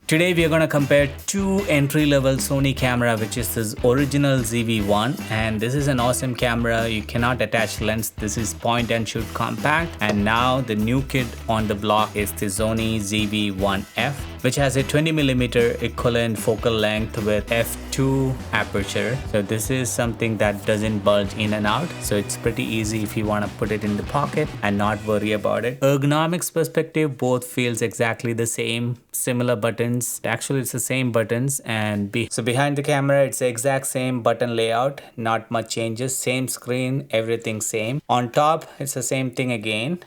Today we are going to compare two entry-level Sony camera, which is this original ZV-1, and this is an awesome camera. You cannot attach lens. This is point and shoot compact, and now the new kid on the block is the Sony ZV-1F, which has a 20mm equivalent focal length with f2 aperture. So this is something that doesn't bulge in and out, so it's pretty easy if you want to put it in the pocket and not worry about it. Ergonomics perspective, both feels exactly the same, similar buttons. Actually it's the same buttons, and so behind the camera it's the exact same button layout, not much changes, same screen, everything same. On top it's the same thing again,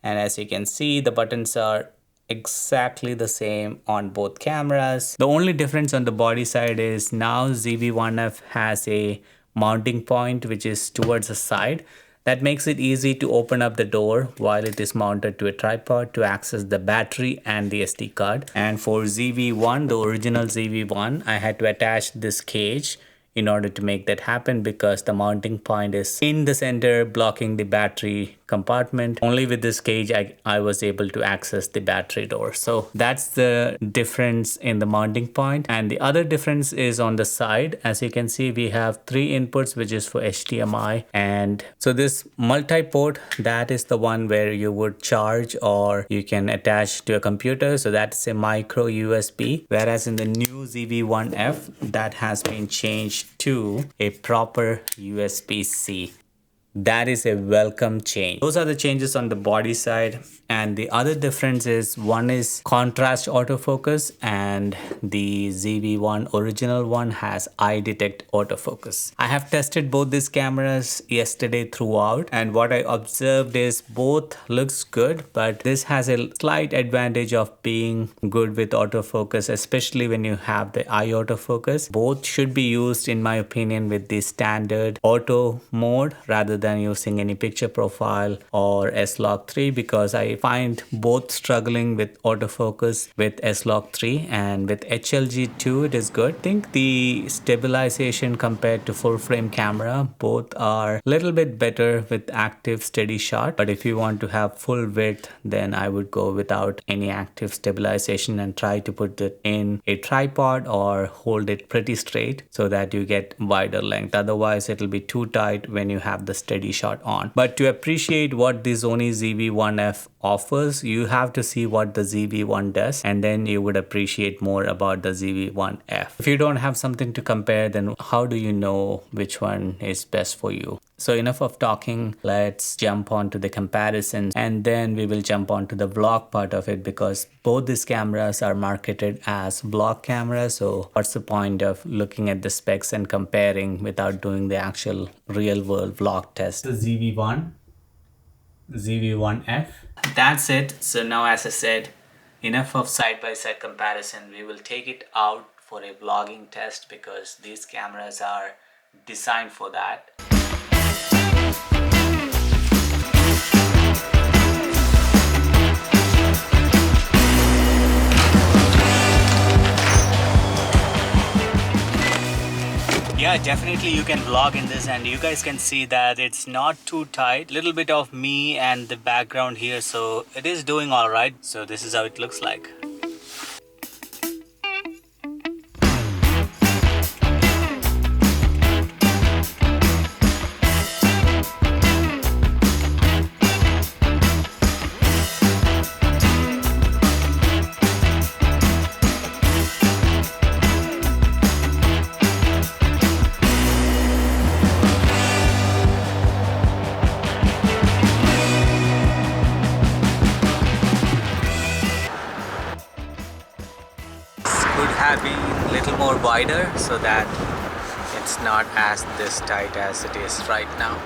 and as you can see the buttons are exactly the same on both cameras. The only difference on the body side is now ZV-1F has a mounting point which is towards the side. That makes it easy to open up the door while it is mounted to a tripod to access the battery and the SD card. And for ZV-1, the original ZV-1, I had to attach this cage in order to make that happen because the mounting point is in the center blocking the battery compartment. Only with this cage I was able to access the battery door. So that's the difference in the mounting point. And the other difference is on the side. As you can see, we have 3 inputs, which is for HDMI. And so this multi-port, that is the one where you would charge or you can attach to a computer. So that's a micro USB. Whereas in the new ZV-1F, that has been changed to a proper USB-C. That is a welcome change. Those are the changes on the body side. And the other difference is, one is contrast autofocus, and the ZV-1 original one has eye detect autofocus. I have tested both these cameras yesterday throughout, and what I observed is both looks good, but this has a slight advantage of being good with autofocus, especially when you have the eye autofocus. Both should be used, in my opinion, with the standard auto mode rather than using any picture profile or S-Log 3, because I find both struggling with autofocus with S-Log 3, and with HLG2 it is good. I think the stabilization compared to full frame camera, both are a little bit better with active steady shot, but if you want to have full width, then I would go without any active stabilization and try to put it in a tripod or hold it pretty straight so that you get wider length. Otherwise it'll be too tight when you have the steady shot on. But to appreciate what the Sony ZV-1F offers, you have to see what the ZV-1 does, and then you would appreciate more about the ZV-1F. If you don't have something to compare, then how do you know which one is best for you? So enough of talking, let's jump on to the comparisons, and then we will jump on to the vlog part of it, because both these cameras are marketed as vlog cameras. So what's the point of looking at the specs and comparing without doing the actual real world vlog test? The ZV-1, ZV-1F. That's it. So now, as I said, enough of side-by-side comparison. We will take it out for a vlogging test because these cameras are designed for that. Yeah, definitely you can vlog in this, and you guys can see that it's not too tight. Little bit of me and the background here, so it is doing all right. So this is how it looks like. Could have been a little more wider so that it's not as this tight as it is right now.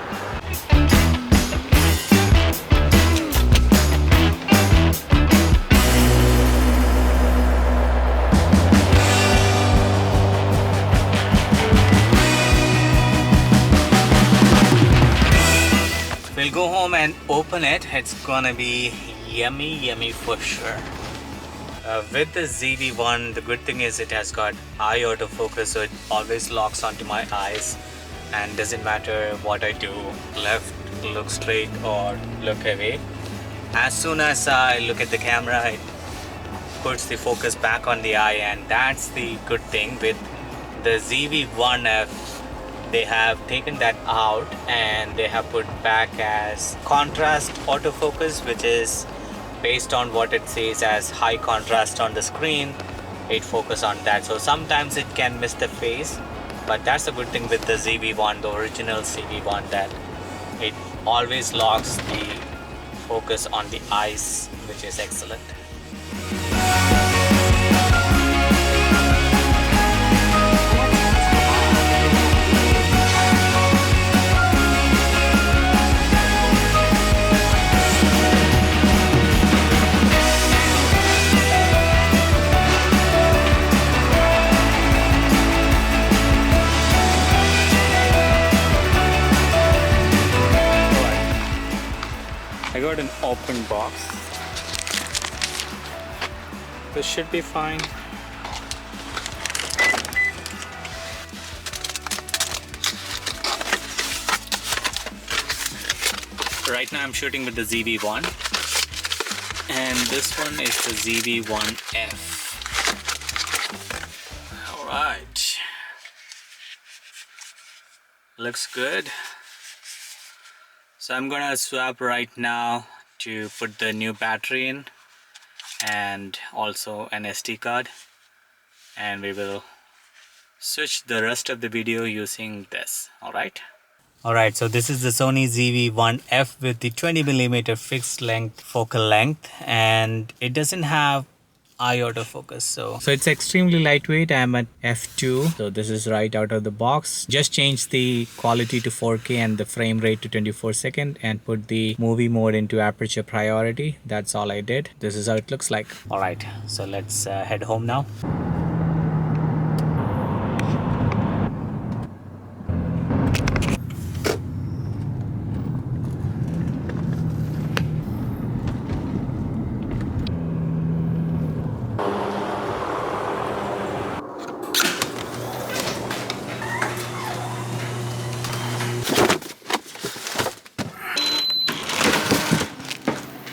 We'll go home and open it. It's gonna be yummy for sure. With the ZV-1, the good thing is it has got eye autofocus, so it always locks onto my eyes, and doesn't matter what I do, left, look straight or look away. As soon as I look at the camera, it puts the focus back on the eye, and that's the good thing with the ZV-1F. They have taken that out and they have put back as contrast autofocus, which is based on what it says as high contrast on the screen. It focus on that, so sometimes it can miss the face, but that's a good thing with the ZV-1, the original ZV-1, that it always locks the focus on the eyes, which is excellent. I got an open box. This should be fine. Right now I'm shooting with the ZV-1, and this one is the ZV-1F. Alright. Looks good. So I'm gonna swap right now to put the new battery in and also an SD card, and we will switch the rest of the video using this. Alright, so this is the Sony ZV-1F with the 20mm fixed length focal length, and it doesn't have eye autofocus, so it's extremely lightweight. I'm at f2, so this is right out of the box. Just change the quality to 4K and the frame rate to 24 seconds and put the movie mode into aperture priority. That's all I did. This is how it looks like. Alright, so let's head home now.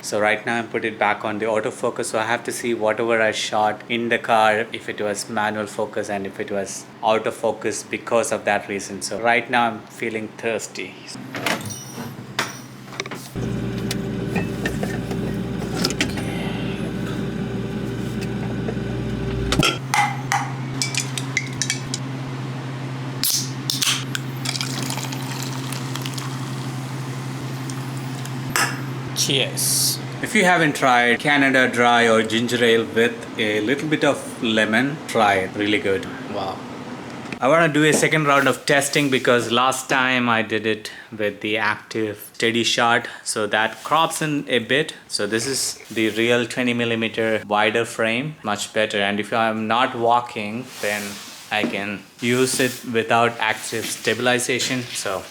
So right now I put it back on the autofocus, so I have to see whatever I shot in the car, if it was manual focus and if it was autofocus because of that reason. So right now I'm feeling thirsty. Cheers. If you haven't tried Canada Dry or ginger ale with a little bit of lemon, try it. Really good. Wow. I want to do a second round of testing because last time I did it with the active steady shot, so that crops in a bit. So this is the real 20mm wider frame, much better. And if I'm not walking, then I can use it without active stabilization. So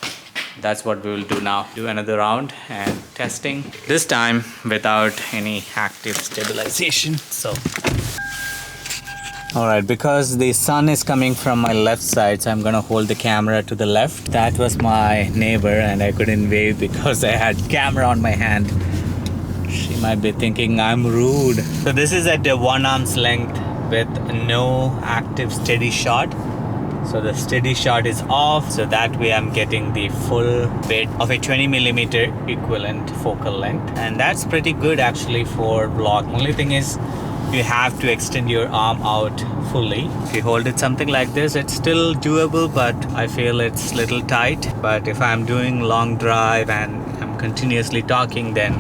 that's what we will do now. Do another round and testing. This time without any active stabilization. So, alright, because the sun is coming from my left side, so I'm gonna hold the camera to the left. That was my neighbor and I couldn't wave because I had camera on my hand. She might be thinking I'm rude. So this is at the 1 arm's length with no active steady shot. So the steady shot is off, so that way I'm getting the full bit of a 20mm equivalent focal length, and that's pretty good actually for vlog. Only thing is you have to extend your arm out fully. If you hold it something like this, it's still doable, but I feel it's little tight. But if I'm doing long drive and I'm continuously talking, then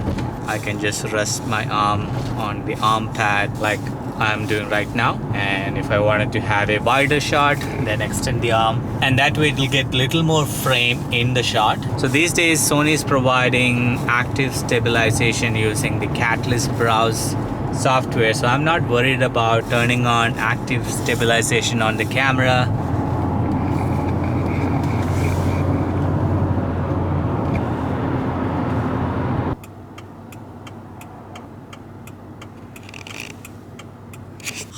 I can just rest my arm on the arm pad like I'm doing right now. And if I wanted to have a wider shot, then extend the arm, and that way it will get little more frame in the shot. So these days Sony is providing active stabilization using the Catalyst Browse software, so I'm not worried about turning on active stabilization on the camera.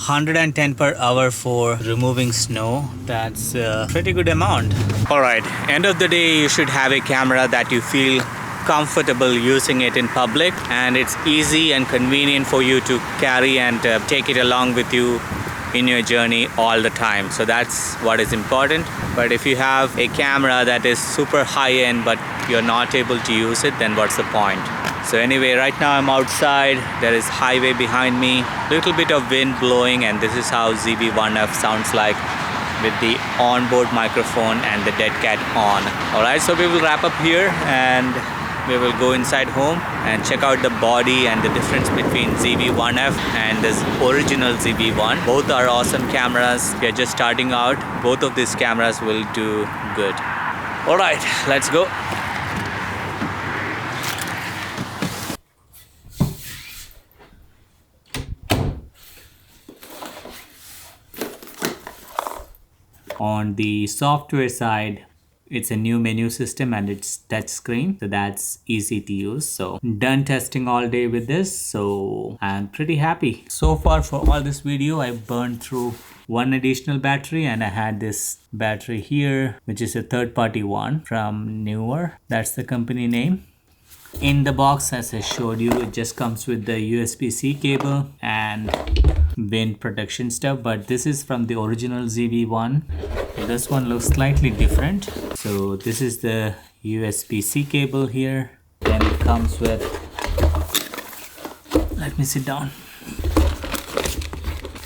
$110 per hour for removing snow. That's a pretty good amount. Alright, end of the day you should have a camera that you feel comfortable using it in public, and it's easy and convenient for you to carry and take it along with you in your journey all the time. So that's what is important. But if you have a camera that is super high-end but you're not able to use it, then what's the point? So anyway, right now I'm outside. There is highway behind me, little bit of wind blowing, and this is how ZV-1F sounds like with the onboard microphone and the dead cat on. Alright, so we will wrap up here and we will go inside home and check out the body and the difference between ZV-1F and this original ZV-1. Both are awesome cameras. We are just starting out. Both of these cameras will do good. Alright, let's go. On the software side, it's a new menu system and it's touch screen, so that's easy to use. So done testing all day with this, so I'm pretty happy. So far for all this video, I burned through one additional battery, and I had this battery here, which is a third-party one from Newer. That's the company name. In the box, as I showed you, it just comes with the USB-C cable and wind protection stuff, but this is from the original ZV-1. This one looks slightly different. So this is the USB-C cable here. Then it comes with, let me sit down.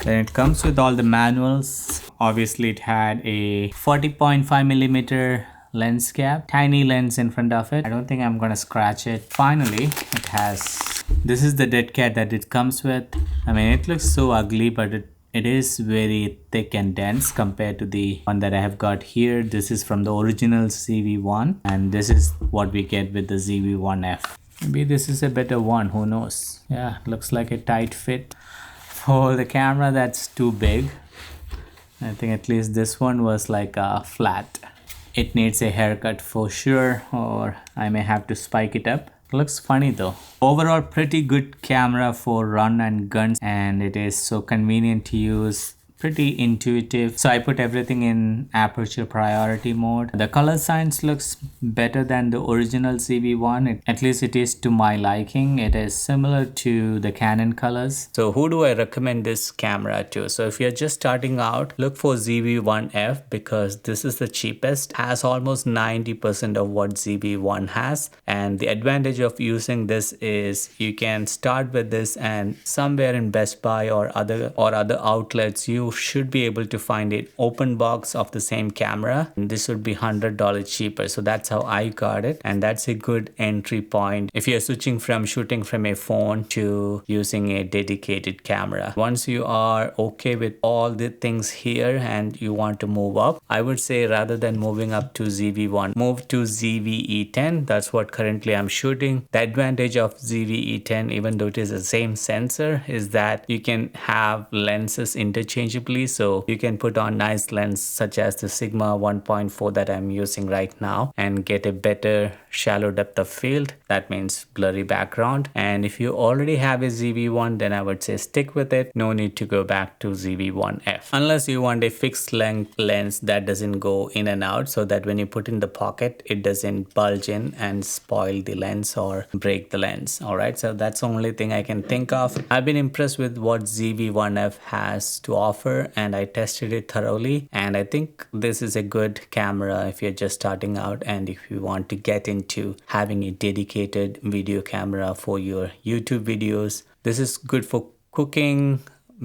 Then it comes with all the manuals. Obviously it had a 40.5mm lens cap, tiny lens in front of it. I don't think I'm gonna scratch it. Finally, it has, this is the dead cat that it comes with. I mean, it looks so ugly, but it is very thick and dense compared to the one that I have got here. This is from the original ZV-1, and this is what we get with the ZV-1F. Maybe this is a better one, who knows. Yeah, looks like a tight fit. For the camera, that's too big. I think at least this one was like flat. It needs a haircut for sure, or I may have to spike it up. Looks funny though. Overall, pretty good camera for run and guns, and it is so convenient to use. Pretty intuitive. So I put everything in aperture priority mode. The color science looks better than the original ZV-1. At least it is to my liking. It is similar to the Canon colors. So who do I recommend this camera to? So if you're just starting out, look for ZV-1F because this is the cheapest. Has almost 90% of what ZV-1 has. And the advantage of using this is you can start with this, and somewhere in Best Buy or other outlets, you should be able to find an open box of the same camera, and this would be $100 cheaper. So that's how I got it, and that's a good entry point if you're switching from shooting from a phone to using a dedicated camera. Once you are okay with all the things here and you want to move up, I would say rather than moving up to ZV-1, move to ZV-E10. That's what currently I'm shooting. The advantage of ZV-E10, even though it is the same sensor, is that you can have lenses interchangeably. So you can put on nice lens such as the Sigma 1.4 that I'm using right now and get a better shallow depth of field. That means blurry background. And if you already have a ZV-1, then I would say stick with it. No need to go back to ZV-1F unless you want a fixed length lens that doesn't go in and out, so that when you put in the pocket, it doesn't bulge in and spoil the lens or break the lens. All right, so that's the only thing I can think of. I've been impressed with what ZV-1F has to offer, and I tested it thoroughly, and I think this is a good camera if you're just starting out and if you want to get into having a dedicated video camera for your YouTube videos. This is good for cooking,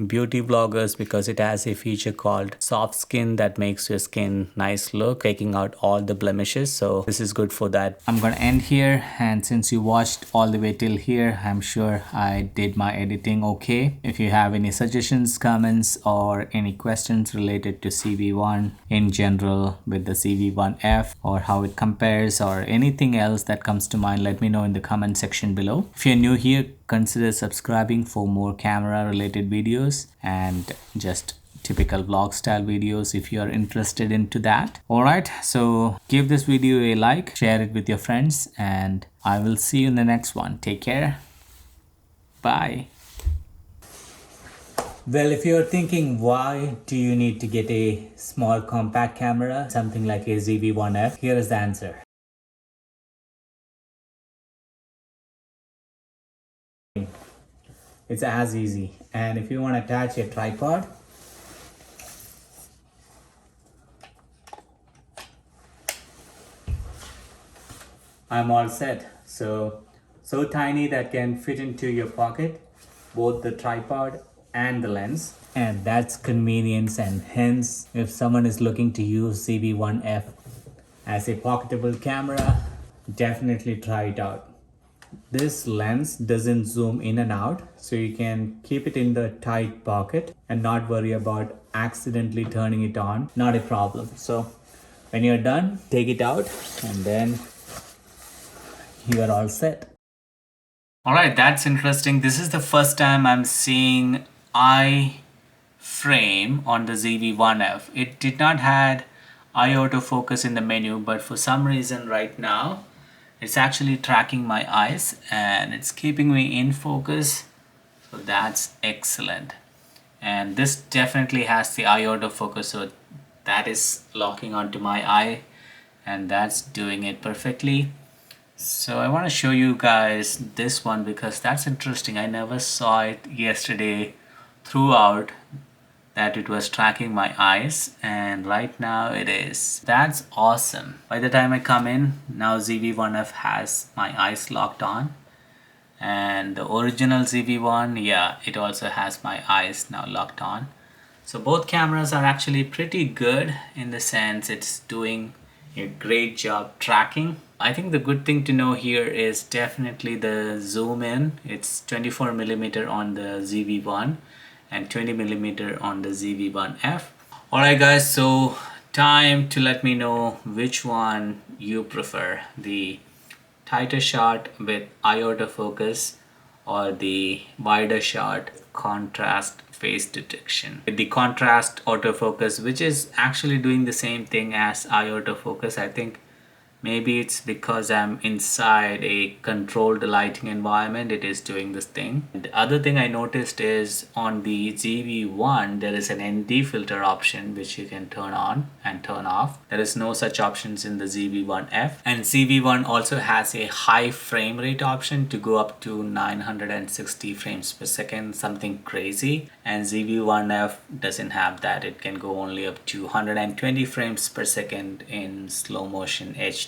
beauty vloggers, because it has a feature called soft skin that makes your skin nice look, taking out all the blemishes. So this is good for that. I'm gonna end here, and since you watched all the way till here, I'm sure I did my editing okay. If you have any suggestions, comments, or any questions related to ZV-1 in general with the ZV-1F, or how it compares, or anything else that comes to mind, let me know in the comment section below. If you're new here, consider subscribing for more camera related videos and just typical vlog style videos if you are interested into that. Alright, so give this video a like, share it with your friends, and I will see you in the next one. Take care. Bye. Well, if you're thinking why do you need to get a small compact camera, something like a ZV-1F, here is the answer. It's as easy. And if you want to attach a tripod, I'm all set. So tiny that can fit into your pocket, both the tripod and the lens. And that's convenience, and hence if someone is looking to use ZV-1F as a pocketable camera, definitely try it out. This lens doesn't zoom in and out, so you can keep it in the tight pocket and not worry about accidentally turning it on. Not a problem. So when you're done, take it out and then you are all set. All right, that's interesting. This is the first time I'm seeing eye frame on the ZV-1F. It did not had eye autofocus in the menu, but for some reason right now it's actually tracking my eyes and it's keeping me in focus. So that's excellent. And this definitely has the eye autofocus, so that is locking onto my eye and that's doing it perfectly. So I want to show you guys this one because that's interesting. I never saw it yesterday throughout that it was tracking my eyes, and right now it is. That's awesome. By the time I come in, now ZV-1F has my eyes locked on, and the original ZV-1, yeah, it also has my eyes now locked on. So both cameras are actually pretty good in the sense it's doing a great job tracking. I think the good thing to know here is definitely the zoom in. It's 24mm on the ZV-1 and 20mm on the ZV-1F. Alright guys, so time to let me know which one you prefer, the tighter shot with eye autofocus or the wider shot contrast face detection. With the contrast autofocus, which is actually doing the same thing as eye autofocus, I think maybe it's because I'm inside a controlled lighting environment, it is doing this thing. The other thing I noticed is on the ZV-1 there is an ND filter option which you can turn on and turn off. There is no such options in the ZV-1F, and ZV-1 also has a high frame rate option to go up to 960 frames per second, something crazy, and ZV-1F doesn't have that. It can go only up to 120 frames per second in slow motion HD.